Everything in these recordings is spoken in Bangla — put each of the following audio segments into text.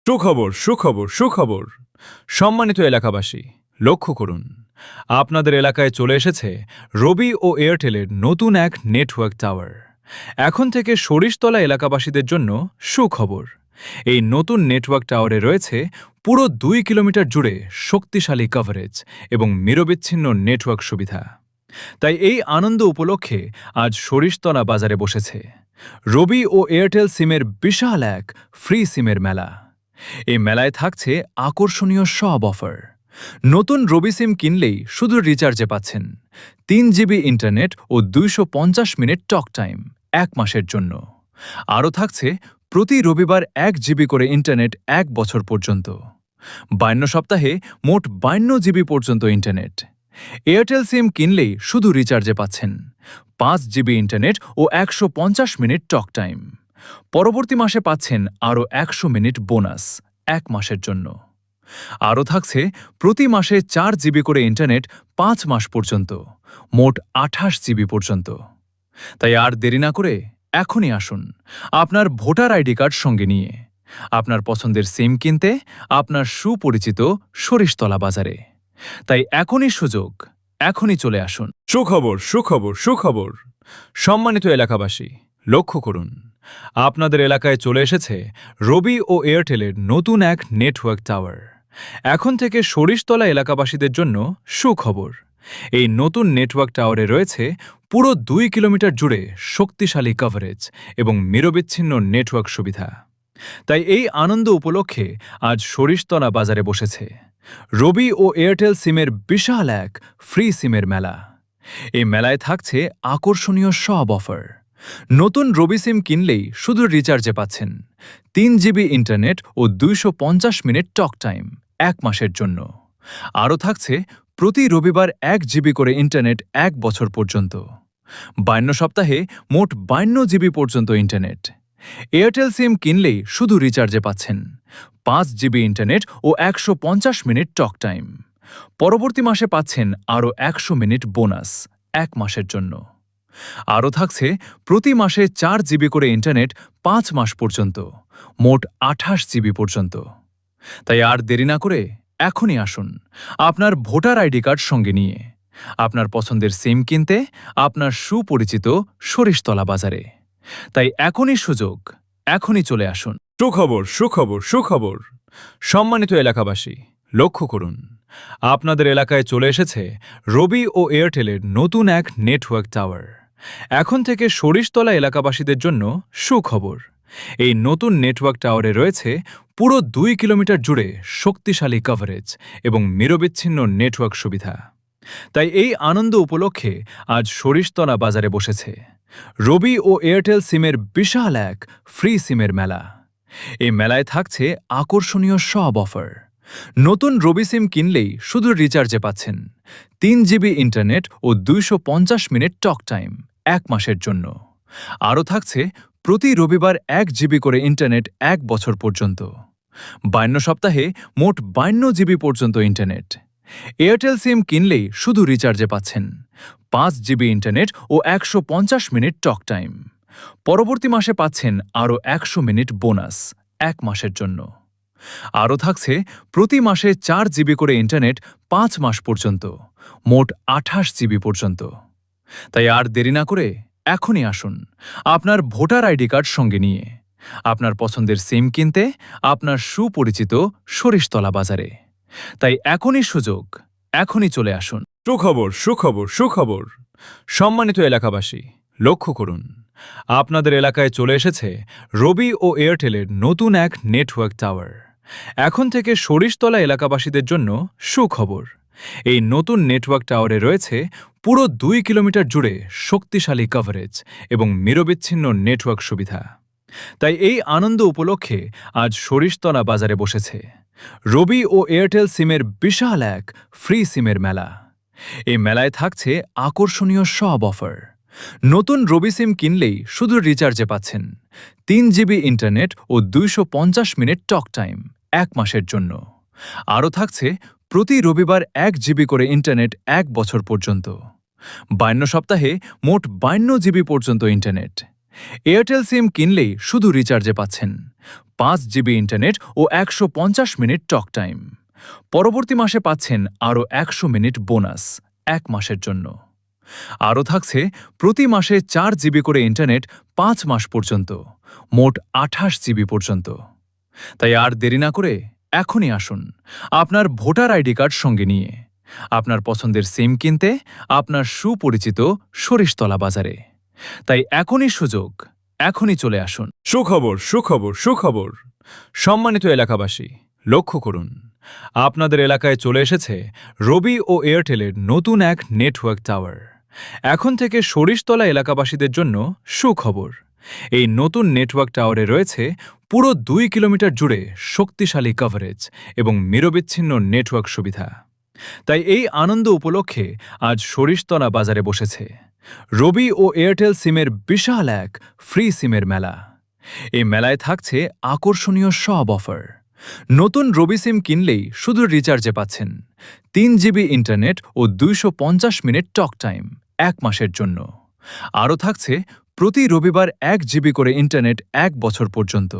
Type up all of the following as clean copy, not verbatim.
সুখবর সুখবর সুখবর সম্মানিত এলাকাবাসী, লক্ষ্য করুন, আপনাদের এলাকায় চলে এসেছে রবি ও এয়ারটেলের নতুন এক নেটওয়ার্ক টাওয়ার। এখন থেকে সরিষতলা এলাকাবাসীদের জন্য সুখবর। এই নতুন নেটওয়ার্ক টাওয়ারে রয়েছে পুরো 2 কিলোমিটার জুড়ে শক্তিশালী কভারেজ এবং নিরবিচ্ছিন্ন নেটওয়ার্ক সুবিধা। তাই এই আনন্দ উপলক্ষে আজ সরিষতলা বাজারে বসেছে রবি ও এয়ারটেল সিমের বিশাল এক ফ্রি সিমের মেলা। এই মেলায় থাকছে আকর্ষণীয় সব অফার। নতুন রবি সিম কিনলেই শুধু রিচার্জে পাচ্ছেন 3 জিবি ইন্টারনেট ও 250 মিনিট টক টাইম 1 মাসের জন্য। আরও থাকছে প্রতি রবিবার 1 জিবি করে ইন্টারনেট 1 বছর পর্যন্ত। 52 সপ্তাহে মোট 52 জিবি পর্যন্ত ইন্টারনেট। এয়ারটেল সিম কিনলেই শুধু রিচার্জে পাচ্ছেন 5 জিবি ইন্টারনেট ও 150 মিনিট টক টাইম। পরবর্তী মাসে পাচ্ছেন আরও 100 মিনিট বোনাস 1 মাসের জন্য। আরও থাকছে প্রতি মাসে 4 জিবি করে ইন্টারনেট 5 মাস পর্যন্ত, মোট 28 জিবি পর্যন্ত। তাই আর দেরি না করে এখনই আসুন আপনার ভোটার আইডি কার্ড সঙ্গে নিয়ে আপনার পছন্দের সিম কিনতে আপনার সুপরিচিত সরিষতলা বাজারে। তাই এখনই সুযোগ, এখনই চলে আসুন। সুখবর সুখবর সুখবর সম্মানিত এলাকাবাসী, লক্ষ্য করুন, আপনাদের এলাকায় চলে এসেছে রবি ও এয়ারটেলের নতুন এক নেটওয়ার্ক টাওয়ার। এখন থেকে সরিষতলা এলাকাবাসীদের জন্য সুখবর। এই নতুন নেটওয়ার্ক টাওয়ারে রয়েছে পুরো 2 কিলোমিটার জুড়ে শক্তিশালী কভারেজ এবং নিরবিচ্ছিন্ন নেটওয়ার্ক সুবিধা। তাই এই আনন্দ উপলক্ষে আজ সরিষতলা বাজারে বসেছে রবি ও এয়ারটেল সিমের বিশাল এক ফ্রি সিমের মেলা। এই মেলায় থাকছে আকর্ষণীয় সব অফার। নতুন রবি সিম কিনলেই শুধু রিচার্জে পাচ্ছেন 3 জিবি ইন্টারনেট ও 250 মিনিট টক টাইম 1 মাসের জন্য। আরও থাকছে প্রতি রবিবার 1 জিবি করে ইন্টারনেট 1 বছর পর্যন্ত। 52 সপ্তাহে মোট 52 জিবি পর্যন্ত ইন্টারনেট। এয়ারটেল সিম কিনলেই শুধু রিচার্জে পাচ্ছেন 5 জিবি ইন্টারনেট ও 150 মিনিট টক টাইম। পরবর্তী মাসে পাচ্ছেন আরও 100 মিনিট বোনাস 1 মাসের জন্য। আরও থাকছে প্রতি মাসে 4 জিবি করে ইন্টারনেট 5 মাস পর্যন্ত, মোট 28 জিবি পর্যন্ত। তাই আর দেরি না করে এখনই আসুন আপনার ভোটার আইডি কার্ড সঙ্গে নিয়ে আপনার পছন্দের সিম কিনতে আপনার সুপরিচিত সরিষতলা বাজারে। তাই এখনই সুযোগ, এখনই চলে আসুন। সুখবর সুখবর সুখবর সম্মানিত এলাকাবাসী, লক্ষ্য করুন, আপনাদের এলাকায় চলে এসেছে রবি ও এয়ারটেলের নতুন এক নেটওয়ার্ক টাওয়ার। এখন থেকে সরিষতলা এলাকাবাসীদের জন্য সুখবর। এই নতুন নেটওয়ার্ক টাওয়ারে রয়েছে পুরো 2 কিলোমিটার জুড়ে শক্তিশালী কভারেজ এবং নিরবিচ্ছিন্ন নেটওয়ার্ক সুবিধা। তাই এই আনন্দ উপলক্ষে আজ সরিষতলা বাজারে বসেছে রবি ও এয়ারটেল সিমের বিশাল এক ফ্রি সিমের মেলা। এই মেলায় থাকছে আকর্ষণীয় সব অফার। নতুন রবি সিম কিনলেই শুধু রিচার্জে পাচ্ছেন 3 জিবি ইন্টারনেট ও 250 মিনিট টক টাইম 1 মাসের জন্য। আরও থাকছে প্রতি রবিবার 1 জিবি করে ইন্টারনেট 1 বছর পর্যন্ত। 52 সপ্তাহে মোট 52 জিবি পর্যন্ত ইন্টারনেট। এয়ারটেল সিম কিনলেই শুধু রিচার্জে পাচ্ছেন 5 জিবি ইন্টারনেট ও 150 মিনিট টক টাইম। পরবর্তী মাসে পাচ্ছেন আরও 100 মিনিট বোনাস 1 মাসের জন্য। আরও থাকছে প্রতি মাসে 4 জিবি করে ইন্টারনেট 5 মাস পর্যন্ত, মোট 28 জিবি পর্যন্ত। তাই আর দেরি না করে এখনই আসুন আপনার ভোটার আইডি কার্ড সঙ্গে নিয়ে আপনার পছন্দের সিম কিনতে আপনার সুপরিচিত সরিষতলা বাজারে। তাই এখনই সুযোগ, এখনই চলে আসুন। সুখবর সুখবর সুখবর সম্মানিত এলাকাবাসী, লক্ষ্য করুন, আপনাদের এলাকায় চলে এসেছে রবি ও এয়ারটেলের নতুন এক নেটওয়ার্ক টাওয়ার। এখন থেকে সরিষতলা এলাকাবাসীদের জন্য সুখবর। এই নতুন নেটওয়ার্ক টাওয়ারে রয়েছে পুরো 2 কিলোমিটার জুড়ে শক্তিশালী কভারেজ এবং নিরবিচ্ছিন্ন নেটওয়ার্ক সুবিধা। তাই এই আনন্দ উপলক্ষে আজ সরিষতলা বাজারে বসেছে রবি ও এয়ারটেল সিমের বিশাল এক ফ্রি সিমের মেলা। এই মেলায় থাকছে আকর্ষণীয় সব অফার। নতুন রবি সিম কিনলেই শুধু রিচার্জে পাচ্ছেন 3 জিবি ইন্টারনেট ও 250 মিনিট টক টাইম 1 মাসের জন্য। আরও থাকছে প্রতি রবিবার 1 জিবি করে ইন্টারনেট 1 বছর পর্যন্ত। 52 সপ্তাহে মোট 52 জিবি পর্যন্ত ইন্টারনেট। এয়ারটেল সিম কিনলেই শুধু রিচার্জে পাচ্ছেন 5 জিবি ইন্টারনেট ও 150 মিনিট টক টাইম। পরবর্তী মাসে পাচ্ছেন আরও 100 মিনিট বোনাস 1 মাসের জন্য। আরও থাকছে প্রতি মাসে 4 জিবি করে ইন্টারনেট 5 মাস পর্যন্ত, মোট 28 জিবি পর্যন্ত। তাই আর দেরি না করে এখনই আসুন আপনার ভোটার আইডি কার্ড সঙ্গে নিয়ে আপনার পছন্দের সিম কিনতে আপনার সুপরিচিত সরিষতলা বাজারে। তাই এখনই সুযোগ, এখনই চলে আসুন। সুখবর, সুখবর, সুখবর। সম্মানিত এলাকাবাসী, লক্ষ্য করুন, আপনাদের এলাকায় চলে এসেছে রবি ও এয়ারটেলের নতুন এক নেটওয়ার্ক টাওয়ার। এখন থেকে সরিষতলা এলাকাবাসীদের জন্য সুখবর। এই নতুন নেটওয়ার্ক টাওয়ারে রয়েছে পুরো 2 কিলোমিটার জুড়ে শক্তিশালী কভারেজ এবং নিরবিচ্ছিন্ন নেটওয়ার্ক সুবিধা। তাই এই আনন্দ উপলক্ষে আজ সরিষতলা বাজারে বসেছে রবি ও এয়ারটেল সিমের বিশাল এক ফ্রি সিমের মেলা। এই মেলায় থাকছে আকর্ষণীয় সব অফার। নতুন রবি সিম কিনলেই শুধু রিচার্জে পাচ্ছেন 3 জিবি ইন্টারনেট ও 250 মিনিট টক টাইম 1 মাসের জন্য। আরও থাকছে প্রতি রবিবার 1 জিবি করে ইন্টারনেট 1 বছর পর্যন্ত।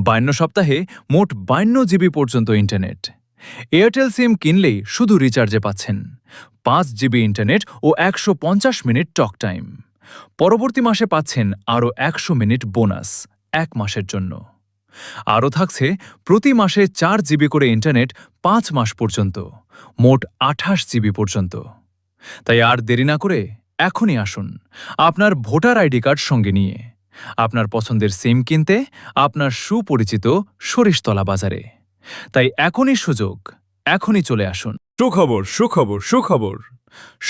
52 সপ্তাহে মোট 52 জিবি পর্যন্ত ইন্টারনেট। এয়ারটেল সিম কিনলেই শুধু রিচার্জে পাচ্ছেন 5 জিবি ইন্টারনেট ও 150 মিনিট টক টাইম। পরবর্তী মাসে পাচ্ছেন আরও 100 মিনিট বোনাস 1 মাসের জন্য। আরও থাকছে প্রতি মাসে 4 জিবি করে ইন্টারনেট 5 মাস পর্যন্ত, মোট 28 জিবি পর্যন্ত। তাই আর দেরি না করে এখনই আসুন আপনার ভোটার আইডি কার্ড সঙ্গে নিয়ে আপনার পছন্দের সিম কিনতে আপনার সুপরিচিত সরিষতলা বাজারে। তাই এখনই সুযোগ, এখনই চলে আসুন। সুখবর, সুখবর, সুখবর।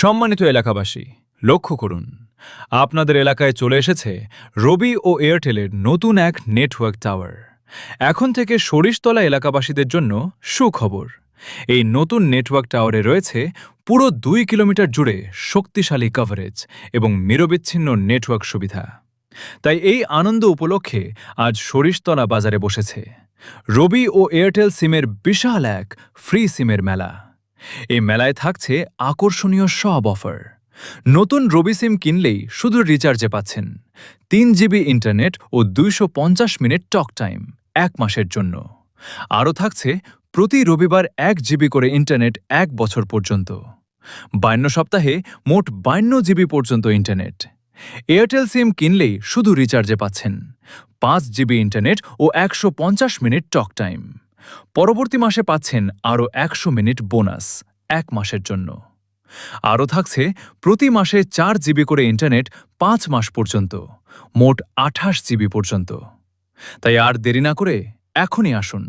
সম্মানিত এলাকাবাসী, লক্ষ্য করুন, আপনাদের এলাকায় চলে এসেছে রবি ও এয়ারটেলের নতুন এক নেটওয়ার্ক টাওয়ার। এখন থেকে সরিষতলা এলাকাবাসীদের জন্য সুখবর। এই নতুন নেটওয়ার্ক টাওয়ারে রয়েছে পুরো 2 কিলোমিটার জুড়ে শক্তিশালী কভারেজ এবং নিরবিচ্ছিন্ন নেটওয়ার্ক সুবিধা। তাই এই আনন্দ উপলক্ষে আজ সরিষতলা বাজারে বসেছে রবি ও এয়ারটেল সিমের বিশাল এক ফ্রি সিমের মেলা। এই মেলায় থাকছে আকর্ষণীয় সব অফার। নতুন রবি সিম কিনলেই শুধু রিচার্জে পাচ্ছেন 3 জিবি ইন্টারনেট ও 250 মিনিট টক টাইম 1 মাসের জন্য। আরও থাকছে প্রতি রবিবার 1 জিবি করে ইন্টারনেট 1 বছর পর্যন্ত। 52 সপ্তাহে মোট 52 জিবি পর্যন্ত ইন্টারনেট। এয়ারটেল সিম কিনলেই শুধু রিচার্জে পাচ্ছেন 5 জিবি ইন্টারনেট ও 150 মিনিট টক টাইম। পরবর্তী মাসে পাচ্ছেন আরও 100 মিনিট বোনাস 1 মাসের জন্য। আরও থাকছে প্রতি মাসে 4 জিবি করে ইন্টারনেট 5 মাস পর্যন্ত, মোট 28 জিবি পর্যন্ত। তাই আর দেরি না করে এখনই আসুন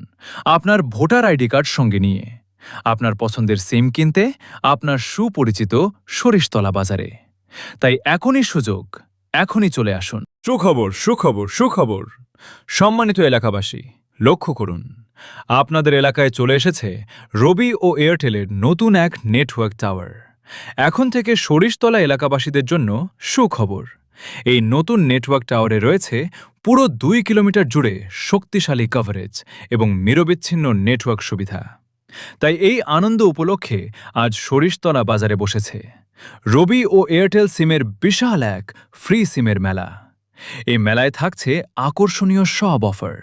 আপনার ভোটার আইডি কার্ড সঙ্গে নিয়ে আপনার পছন্দের সিম কিনতে আপনার সুপরিচিত সরিষতলা বাজারে। তাই এখনই সুযোগ, এখনই চলে আসুন। সুখবর, সুখবর, সুখবর। সম্মানিত এলাকাবাসী, লক্ষ্য করুন, আপনাদের এলাকায় চলে এসেছে রবি ও এয়ারটেলের নতুন এক নেটওয়ার্ক টাওয়ার। এখন থেকে সরিষতলা এলাকাবাসীদের জন্য সুখবর। এই নতুন নেটওয়ার্ক টাওয়ারে রয়েছে পুরো 2 কিলোমিটার জুড়ে শক্তিশালী কভারেজ এবং নিরবিচ্ছিন্ন নেটওয়ার্ক সুবিধা। তাই এই আনন্দ উপলক্ষে আজ সরিষতলা বাজারে বসেছে রবি ও এয়ারটেল সিমের বিশাল এক ফ্রি সিমের মেলা। এই মেলায় থাকছে আকর্ষণীয় সব অফার।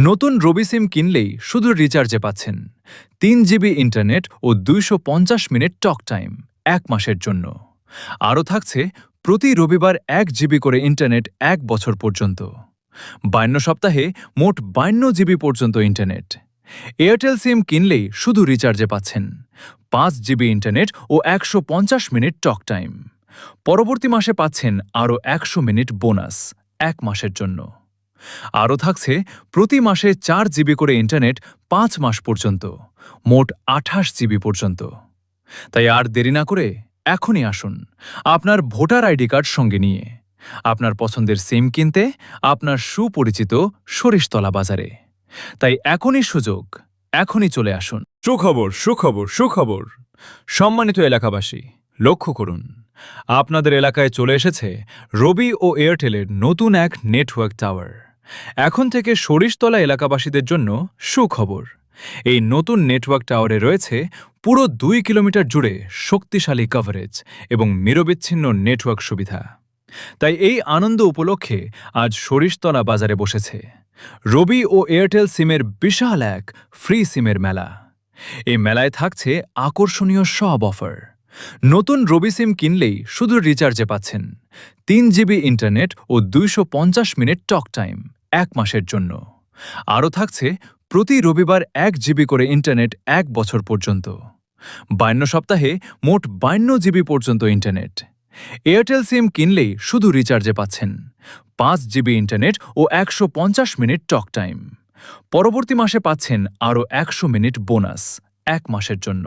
নতুন রবি সিম কিনলেই শুধু রিচার্জে পাচ্ছেন 3 জিবি ইন্টারনেট ও 250 মিনিট টক টাইম 1 মাসের জন্য। আরও থাকছে প্রতি রবিবার 1 জিবি করে ইন্টারনেট 1 বছর পর্যন্ত। 52 সপ্তাহে মোট 52 জিবি পর্যন্ত ইন্টারনেট। এয়ারটেল সিম কিনলেই শুধু রিচার্জে পাচ্ছেন 5 জিবি ইন্টারনেট ও 150 মিনিট টক টাইম। পরবর্তী মাসে পাচ্ছেন আরও 100 মিনিট বোনাস 1 মাসের জন্য। আরও থাকছে প্রতি মাসে 4 জিবি করে ইন্টারনেট 5 মাস পর্যন্ত, মোট 28 জিবি পর্যন্ত। তাই আর দেরি না করে এখনই আসুন আপনার ভোটার আইডি কার্ড সঙ্গে নিয়ে আপনার পছন্দের সিম কিনতে আপনার সুপরিচিত সরিষতলা বাজারে। তাই এখনই সুযোগ, এখনই চলে আসুন। সুখবর, সুখবর, সুখবর। সম্মানিত এলাকাবাসী, লক্ষ্য করুন, আপনাদের এলাকায় চলে এসেছে রবি ও এয়ারটেলের নতুন এক নেটওয়ার্ক টাওয়ার। এখন থেকে সরিষতলা এলাকাবাসীদের জন্য সুখবর। এই নতুন নেটওয়ার্ক টাওয়ারে রয়েছে পুরো 2 কিলোমিটার জুড়ে শক্তিশালী কভারেজ এবং নিরবিচ্ছিন্ন নেটওয়ার্ক সুবিধা। তাই এই আনন্দ উপলক্ষে আজ সরিষতলা বাজারে বসেছে রবি ও এয়ারটেল সিমের বিশাল এক ফ্রি সিমের মেলা। এই মেলায় থাকছে আকর্ষণীয় সব অফার। নতুন রবি সিম কিনলেই শুধু রিচার্জে পাচ্ছেন 3 জিবি ইন্টারনেট ও 250 মিনিট টক টাইম 1 মাসের জন্য। আরও থাকছে প্রতি রবিবার 1 জিবি করে ইন্টারনেট 1 বছর পর্যন্ত। 52 সপ্তাহে মোট 52 জিবি পর্যন্ত ইন্টারনেট। এয়ারটেল সিম কিনলেই শুধু রিচার্জে পাচ্ছেন 5 জিবি ইন্টারনেট ও 150 মিনিট টক টাইম। পরবর্তী মাসে পাচ্ছেন আরও 100 মিনিট বোনাস 1 মাসের জন্য।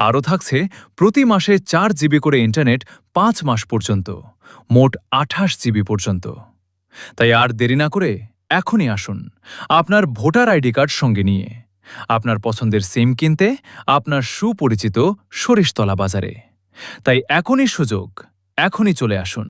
আরও থাকছে প্রতি মাসে 4 জিবি করে ইন্টারনেট 5 মাস পর্যন্ত, মোট 28 জিবি পর্যন্ত। তাই আর দেরি না করে এখনই আসুন আপনার ভোটার আইডি কার্ড সঙ্গে নিয়ে আপনার পছন্দের সিম কিনতে আপনার সুপরিচিত সরিষতলা বাজারে। তাই এখনই সুযোগ, এখনই চলে আসুন।